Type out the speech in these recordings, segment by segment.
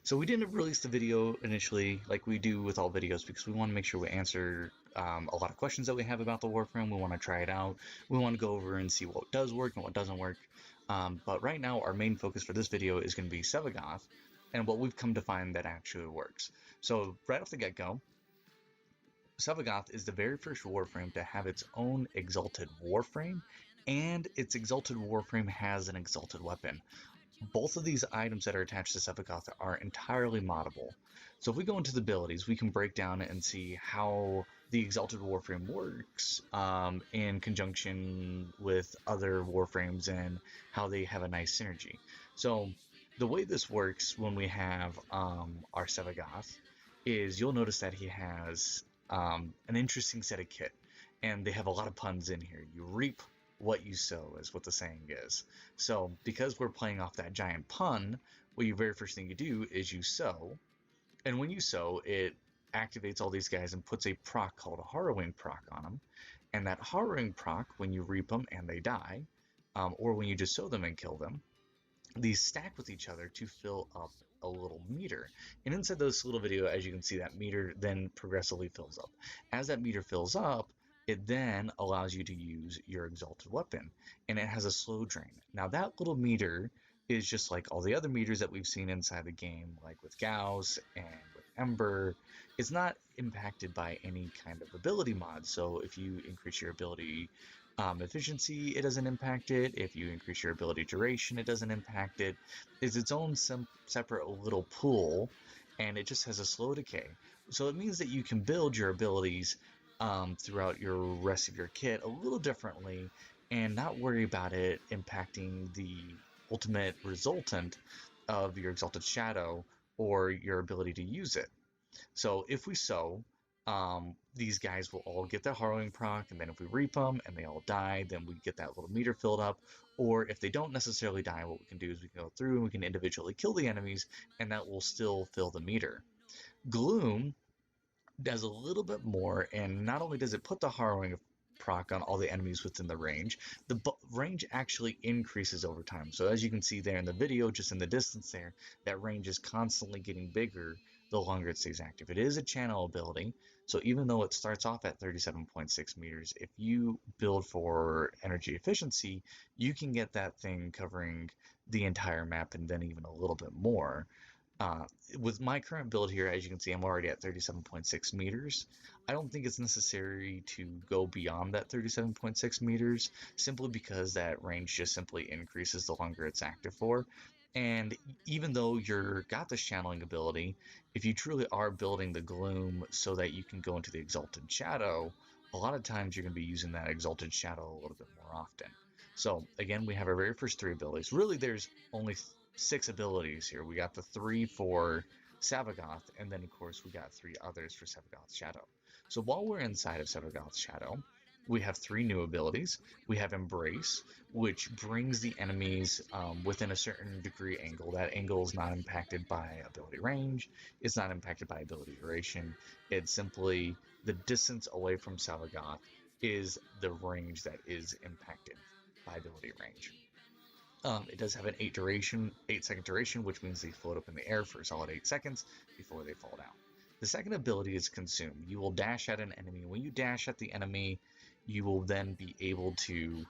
So we didn't release the video initially like we do with all videos because we want to make sure we answer a lot of questions that we have about the Warframe. We want to try it out. We want to go over and see what does work and what doesn't work. But right now, our main focus for this video is going to be Sevagoth and what we've come to find that actually works. So right off the get-go, Sevagoth is the very first Warframe to have its own Exalted Warframe, and its Exalted Warframe has an Exalted Weapon. Both of these items that are attached to Sevagoth are entirely moddable. So if we go into the abilities, we can break down and see how the Exalted Warframe works in conjunction with other Warframes and how they have a nice synergy. So the way this works when we have our Sevagoth is you'll notice that he has an interesting set of kit, and they have a lot of puns in here. You reap what you sow is what the saying is. So because we're playing off that giant pun, what your very first thing you do is you sow, and when you sow, it activates all these guys and puts a proc called a harrowing proc on them, and that harrowing proc, when you reap them and they die, or when you just sow them and kill them, these stack with each other to fill up a little meter. And inside this little video, as you can see, that meter then progressively fills up. As that meter fills up, it then allows you to use your Exalted Weapon, and it has a slow drain. Now that little meter is just like all the other meters that we've seen inside the game, like with Gauss and with Ember. It's not impacted by any kind of ability mod, so if you increase your ability efficiency, it doesn't impact it. If you increase your ability duration, it doesn't impact it. It's its own separate little pool, and it just has a slow decay. So it means that you can build your abilities throughout your rest of your kit a little differently and not worry about it impacting the ultimate resultant of your Exalted Shadow or your ability to use it. So if we sow, these guys will all get their harrowing proc, and then if we reap them and they all die, then we get that little meter filled up. Or if they don't necessarily die, what we can do is we can go through and we can individually kill the enemies, and that will still fill the meter. Gloom does a little bit more, and not only does it put the harrowing proc on all the enemies within the range, the range actually increases over time. So as you can see there in the video, just in the distance there, that range is constantly getting bigger the longer it stays active. It is a channel ability, so even though it starts off at 37.6 meters, if you build for energy efficiency, you can get that thing covering the entire map and then even a little bit more. With my current build here, as you can see, I'm already at 37.6 meters. I don't think it's necessary to go beyond that 37.6 meters, simply because that range just simply increases the longer it's active for. And even though you're got this channeling ability, if you truly are building the Gloom so that you can go into the Exalted Shadow, a lot of times you're going to be using that Exalted Shadow a little bit more often. So again, we have our very first three abilities. Really, there's only 6 abilities here. We got the 3 for Sevagoth, and then of course we got 3 others for Sevagoth's Shadow. So while we're inside of Sevagoth's Shadow, we have 3 new abilities. We have Embrace, which brings the enemies within a certain degree angle. That angle is not impacted by ability range, it's not impacted by ability duration. It's simply the distance away from Sevagoth is the range that is impacted by ability range. It does have an 8-second duration, which means they float up in the air for a solid 8 seconds before they fall down. The second ability is Consume. You will dash at an enemy. When you dash at the enemy, you will then be able to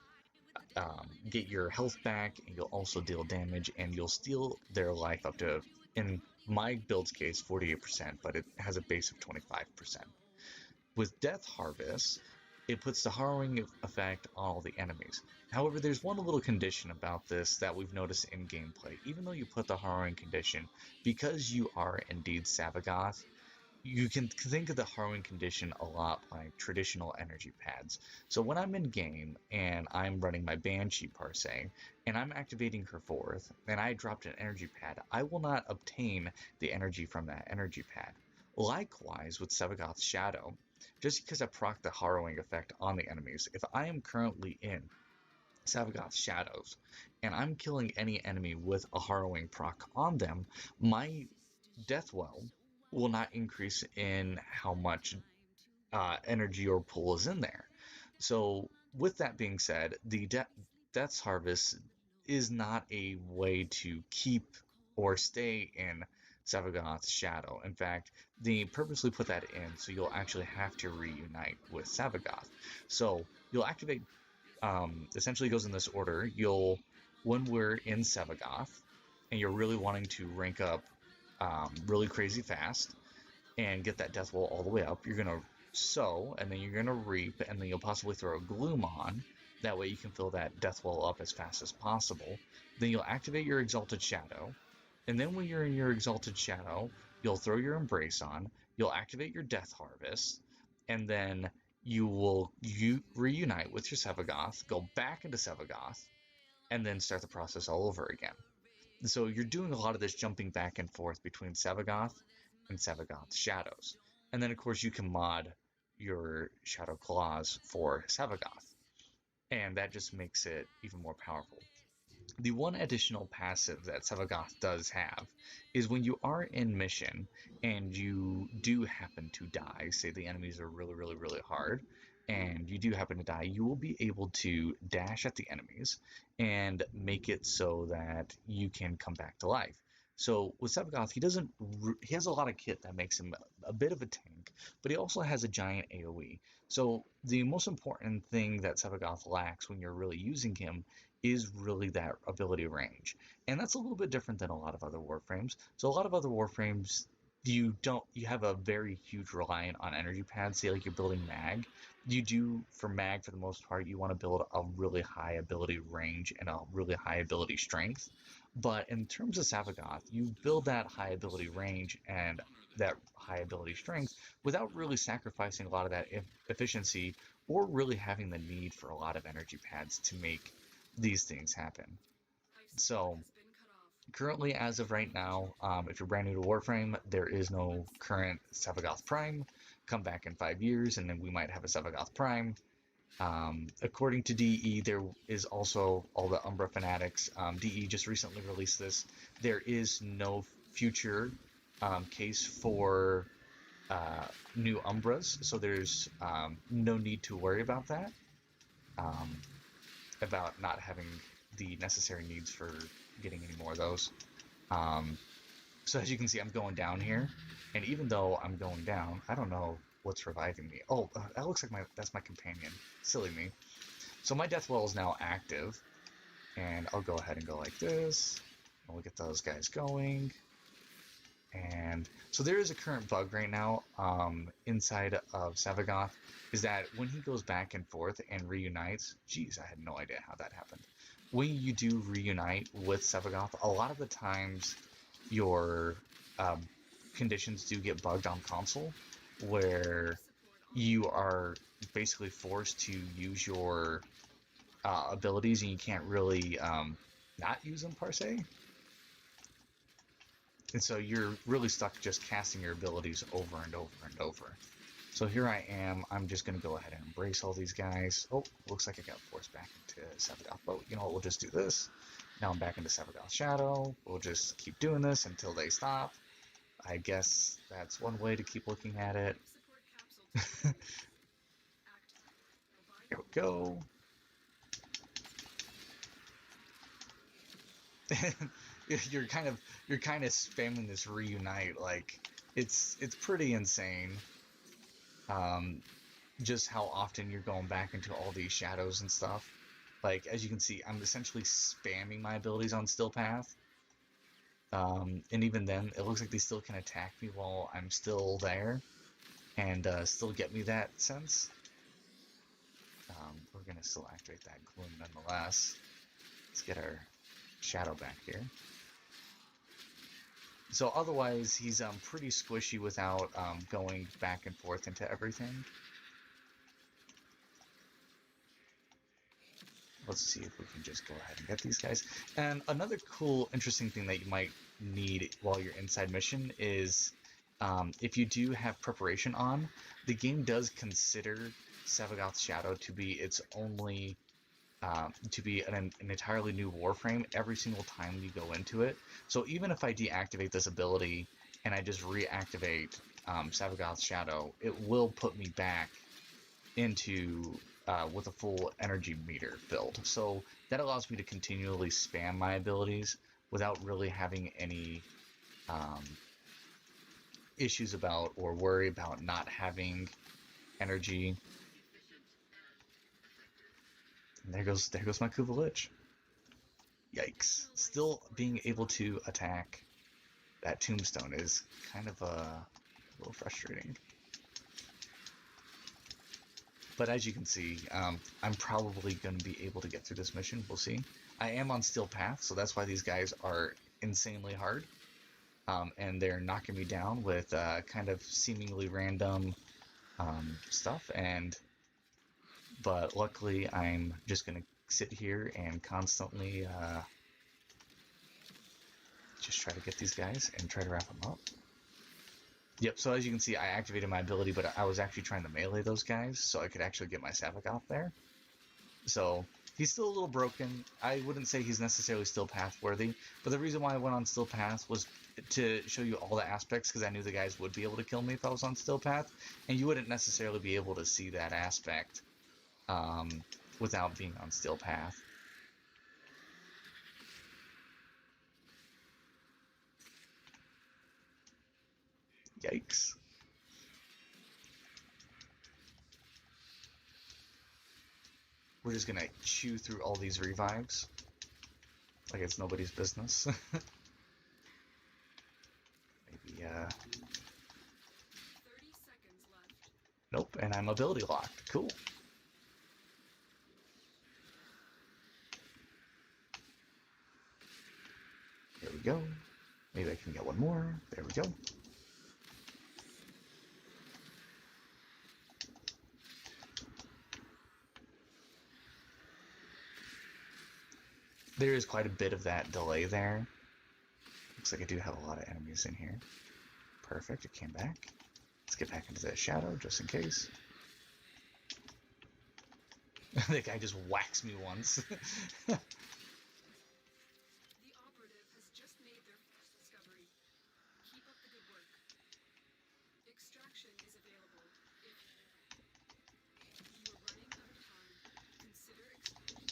get your health back, and you'll also deal damage, and you'll steal their life up to, in my build's case, 48%, but it has a base of 25%. With Death Harvest, it puts the harrowing effect on all the enemies. However, there's one little condition about this that we've noticed in gameplay. Even though you put the harrowing condition, because you are indeed Sevagoth, you can think of the harrowing condition a lot like traditional energy pads. So when I'm in game and I'm running my Banshee Parsay, and I'm activating her 4th, and I dropped an energy pad, I will not obtain the energy from that energy pad. Likewise with Sevagoth's Shadow, just because I proc the harrowing effect on the enemies, if I am currently in Sevagoth's Shadows and I'm killing any enemy with a harrowing proc on them, my death well will not increase in how much energy or pull is in there. So with that being said, the Death's Harvest is not a way to keep or stay in Sevagoth's shadow. In fact, they purposely put that in so you'll actually have to reunite with Sevagoth. So you'll activate. Essentially goes in this order. When we're in Sevagoth, and you're really wanting to rank up really crazy fast and get that death wall all the way up, you're gonna sow, and then you're gonna reap, and then you'll possibly throw a gloom on. That way you can fill that death wall up as fast as possible. Then you'll activate your exalted shadow, and then when you're in your exalted shadow, you'll throw your embrace on. You'll activate your death harvest, and then you reunite with your Sevagoth, go back into Sevagoth, and then start the process all over again. So you're doing a lot of this jumping back and forth between Sevagoth and Sevagoth shadows. And then, of course, you can mod your Shadow Claws for Sevagoth, and that just makes it even more powerful. The one additional passive that Sevagoth does have is when you are in mission and you do happen to die, say the enemies are really, really, really hard, and you do happen to die, you will be able to dash at the enemies and make it so that you can come back to life. So with Sevagoth, he has a lot of kit that makes him a bit of a tank, but he also has a giant AoE. So the most important thing that Sevagoth lacks when you're really using him is really that ability range. And that's a little bit different than a lot of other Warframes. So a lot of other Warframes, you have a very huge reliance on energy pads. Say like you're building mag. You do for mag for the most part, you want to build a really high ability range and a really high ability strength. But in terms of Savagoth, you build that high ability range and that high ability strength without really sacrificing a lot of that efficiency or really having the need for a lot of energy pads to make these things happen. So currently, as of right now, if you're brand new to Warframe, there is no current Sevagoth Prime. Come back in 5 years, and then we might have a Sevagoth Prime. According to DE, there is also all the Umbra fanatics. DE just recently released this. There is no future case for new Umbras, so there's no need to worry about that. About not having the necessary needs for getting any more of those. Um, so as you can see, I'm going down here, and even though I'm going down, I don't know what's reviving me. Oh, that looks like that's my companion. Silly me. So my death well is now active, and I'll go ahead and go like this, and we'll get those guys going. And so there is a current bug right now inside of Sevagoth, is that when he goes back and forth and reunites, geez, I had no idea how that happened. When you do reunite with Sevagoth, a lot of the times your conditions do get bugged on console, where you are basically forced to use your abilities and you can't really not use them per se. And so you're really stuck just casting your abilities over and over and over. So here I am. I'm just going to go ahead and embrace all these guys. Oh, looks like I got forced back into Sevagoth. But you know what? We'll just do this. Now I'm back into Sevagoth Shadow. We'll just keep doing this until they stop. I guess that's one way to keep looking at it. Here we go. you're kind of spamming this reunite, like it's pretty insane. Just how often you're going back into all these shadows and stuff. Like as you can see, I'm essentially spamming my abilities on Still Path. And even then, it looks like they still can attack me while I'm still there, and still get me that sense. We're gonna still activate that gloom nonetheless. Let's get our shadow back here. So otherwise, he's pretty squishy without going back and forth into everything. Let's see if we can just go ahead and get these guys. And another cool, interesting thing that you might need while you're inside mission is if you do have preparation on, the game does consider Sevagoth's Shadow to be its only to be an entirely new Warframe every single time you go into it. So even if I deactivate this ability and I just reactivate Sevagoth's Shadow, it will put me back into with a full energy meter filled. So that allows me to continually spam my abilities without really having any issues about or worry about not having energy. And there goes my Koopa Lich. Yikes. Still being able to attack that tombstone is kind of a little frustrating. But as you can see, I'm probably going to be able to get through this mission. We'll see. I am on Steel Path, so that's why these guys are insanely hard. And they're knocking me down with kind of seemingly random stuff. But luckily, I'm just going to sit here and constantly just try to get these guys and try to wrap them up. Yep, so as you can see, I activated my ability, but I was actually trying to melee those guys so I could actually get my Sevagoth there. So he's still a little broken. I wouldn't say he's necessarily still path worthy, but the reason why I went on still path was to show you all the aspects, because I knew the guys would be able to kill me if I was on still path, and you wouldn't necessarily be able to see that aspect without being on still path. Yikes. We're just gonna chew through all these revives like it's nobody's business. Maybe, 30 seconds left. Nope, and I'm ability locked. Cool. There we go. Maybe I can get one more. There we go. There is quite a bit of that delay there. Looks like I do have a lot of enemies in here. Perfect, it came back. Let's get back into that shadow, just in case. That guy just whacks me once. The operative has just made their first discovery. Keep up the good work. Extraction is available. If you are running out of time, consider extraction.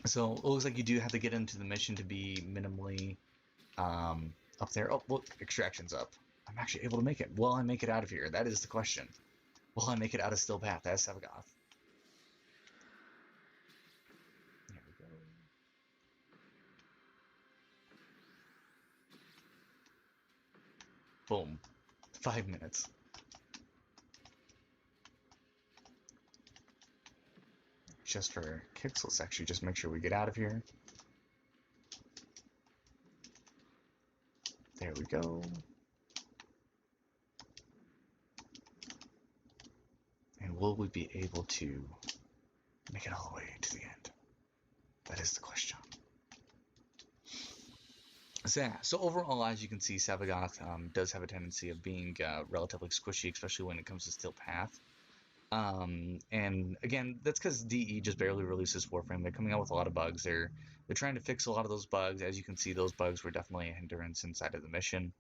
So it looks like you do have to get into the mission to be minimally up there. Oh, look, extraction's up. I'm actually able to make it. Will I make it out of here? That is the question. Will I make it out of Still Path? That's Sevagoth. There we go. Boom. 5 minutes. Just for kicks, let's actually just make sure we get out of here. There we go. And will we be able to make it all the way to the end? That is the question. So yeah, so overall, as you can see, Sevagoth does have a tendency of being relatively squishy, especially when it comes to Steel Path. And again, that's because DE just barely releases Warframe. They're coming out with a lot of bugs. They're trying to fix a lot of those bugs. As you can see, those bugs were definitely a hindrance inside of the mission.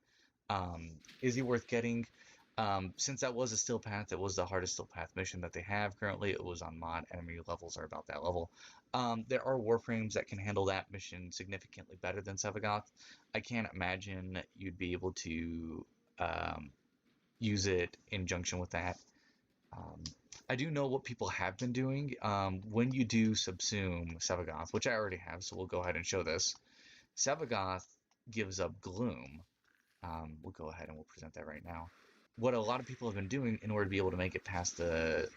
Is he worth getting? Since that was a Steel Path, it was the hardest Steel Path mission that they have currently. It was on mod. Enemy levels are about that level. There are Warframes that can handle that mission significantly better than Sevagoth. I can't imagine you'd be able to use it in junction with that. I do know what people have been doing. When you do subsume Sevagoth, which I already have, so we'll go ahead and show this. Sevagoth gives up Gloom. We'll go ahead and we'll present that right now. What a lot of people have been doing in order to be able to make it past the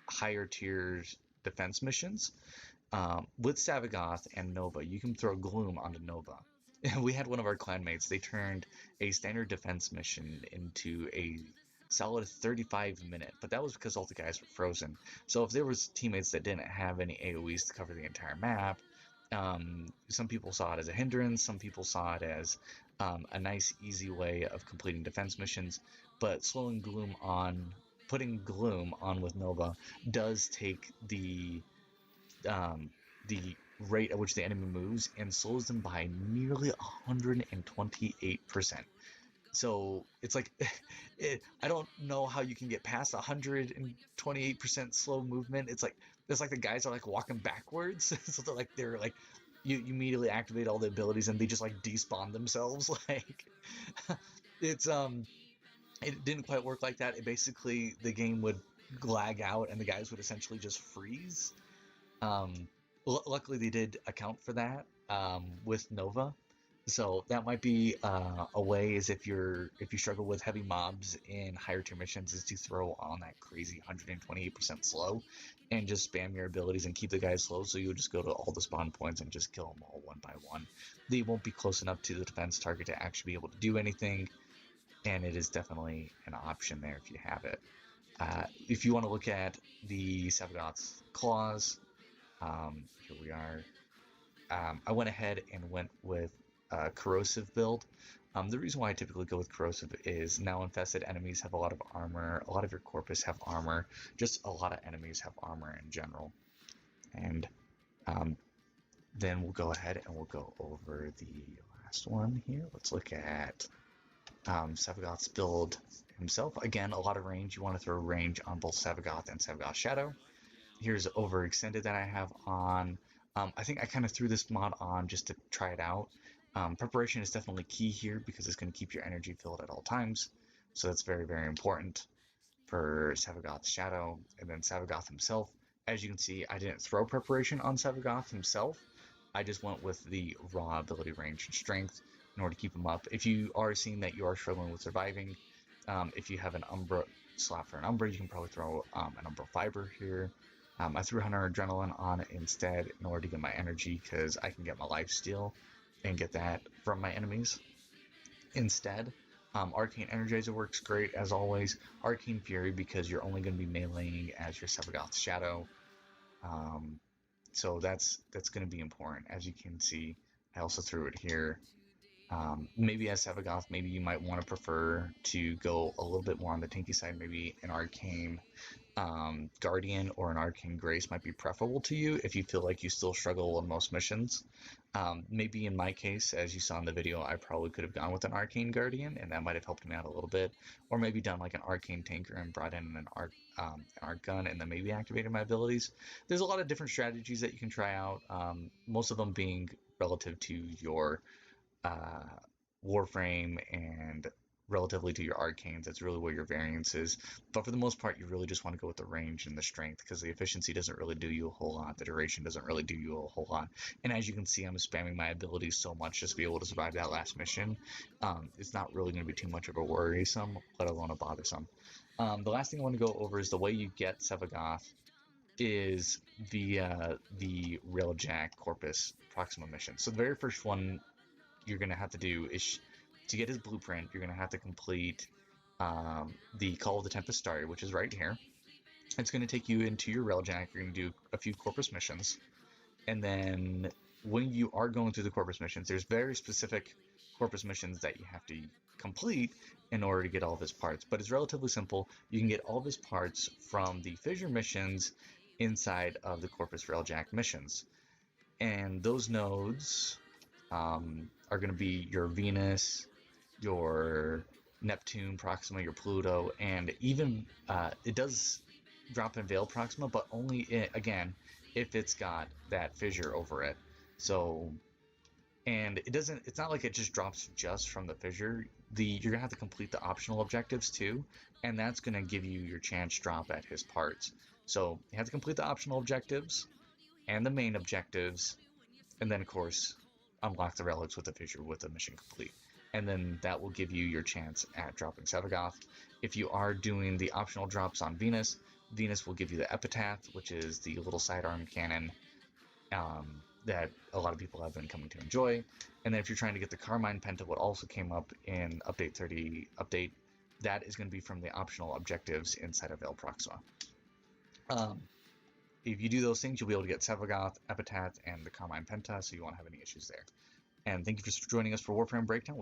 higher tiers defense missions, with Sevagoth and Nova, you can throw Gloom onto Nova. We had one of our clanmates, they turned a standard defense mission into a solid 35-minute, but that was because all the guys were frozen. So if there was teammates that didn't have any AoEs to cover the entire map, some people saw it as a hindrance, some people saw it as a nice, easy way of completing defense missions, but slowing Gloom on, putting Gloom on with Nova does take the rate at which the enemy moves and slows them by nearly 128%. So it's like, I don't know how you can get past 128% slow movement. It's like the guys are like walking backwards. So they're like you immediately activate all the abilities and they just like despawn themselves. Like it's it didn't quite work like that. It basically the game would lag out and the guys would essentially just freeze. Um, Luckily they did account for that with Nova. So that might be a way is if you struggle with heavy mobs in higher tier missions is to throw on that crazy 128% slow and just spam your abilities and keep the guys slow so you'll just go to all the spawn points and just kill them all one by one. They won't be close enough to the defense target to actually be able to do anything, and it is definitely an option there if you have it. If you want to look at the Sevagoth's claws, here we are. I went ahead and went with corrosive build. The reason why I typically go with corrosive is now infested enemies have a lot of armor, a lot of your corpus have armor, just a lot of enemies have armor in general. And um, then we'll go ahead and we'll go over the last one here. Let's look at Sevagoth's build himself. Again, a lot of range. You want to throw range on both Sevagoth and Sevagoth Shadow. Here's overextended that I have on. I think I kind of threw this mod on just to try it out. Preparation is definitely key here because it's going to keep your energy filled at all times. So that's very, very important for Sevagoth Shadow. And then Sevagoth himself. As you can see, I didn't throw preparation on Sevagoth himself. I just went with the raw ability range and strength in order to keep him up. If you are seeing that you are struggling with surviving, if you have an Umbra slot for an Umbra, you can probably throw an Umbra Fiber here. I threw Hunter Adrenaline on it instead in order to get my energy because I can get my life steal and get that from my enemies instead. Arcane Energizer works great as always. Arcane Fury because you're only going to be meleeing as your Sevagoth Shadow. So that's going to be important. As you can see, I also threw it here. Maybe as Sevagoth, maybe you might want to prefer to go a little bit more on the tanky side. Maybe an Arcane Guardian or an Arcane Grace might be preferable to you if you feel like you still struggle on most missions. Maybe in my case, as you saw in the video, I probably could have gone with an Arcane Guardian, and that might have helped me out a little bit. Or maybe done like an Arcane Tanker and brought in an Arc Gun, and then maybe activated my abilities. There's a lot of different strategies that you can try out, most of them being relative to your uh, Warframe and relatively to your arcanes. That's really where your variance is. But for the most part, you really just want to go with the range and the strength because the efficiency doesn't really do you a whole lot. The duration doesn't really do you a whole lot. And as you can see, I'm spamming my abilities so much just to be able to survive that last mission. It's not really going to be too much of a worrisome, let alone a bothersome. The last thing I want to go over is the way you get Sevagoth is via the Railjack Corpus Proxima mission. So the very first one you're going to have to do is to get his blueprint, you're going to have to complete the Call of the Tempest Starry, which is right here. It's going to take you into your Railjack. You're going to do a few Corpus missions. And then when you are going through the Corpus missions, there's very specific Corpus missions that you have to complete in order to get all of his parts. But it's relatively simple. You can get all of his parts from the Fissure missions inside of the Corpus Railjack missions. And those nodes are going to be your Venus, your Neptune Proxima, your Pluto, and even it does drop in Veil Proxima, but only again if it's got that fissure over it. So, and it doesn't. It's not like it just drops just from the fissure. You're gonna have to complete the optional objectives too, and that's gonna give you your chance drop at his parts. So you have to complete the optional objectives and the main objectives, and then of course unlock the relics with the fissure with the mission complete. And then that will give you your chance at dropping Sevagoth. If you are doing the optional drops on Venus, Venus will give you the Epitaph, which is the little sidearm cannon that a lot of people have been coming to enjoy. And then if you're trying to get the Carmine Penta, what also came up in Update 30 update, that is going to be from the optional objectives inside of Veil Proxima. If you do those things, you'll be able to get Sevagoth, Epitaph, and the Carmine Penta, so you won't have any issues there. And thank you for joining us for Warframe Breakdown. We'll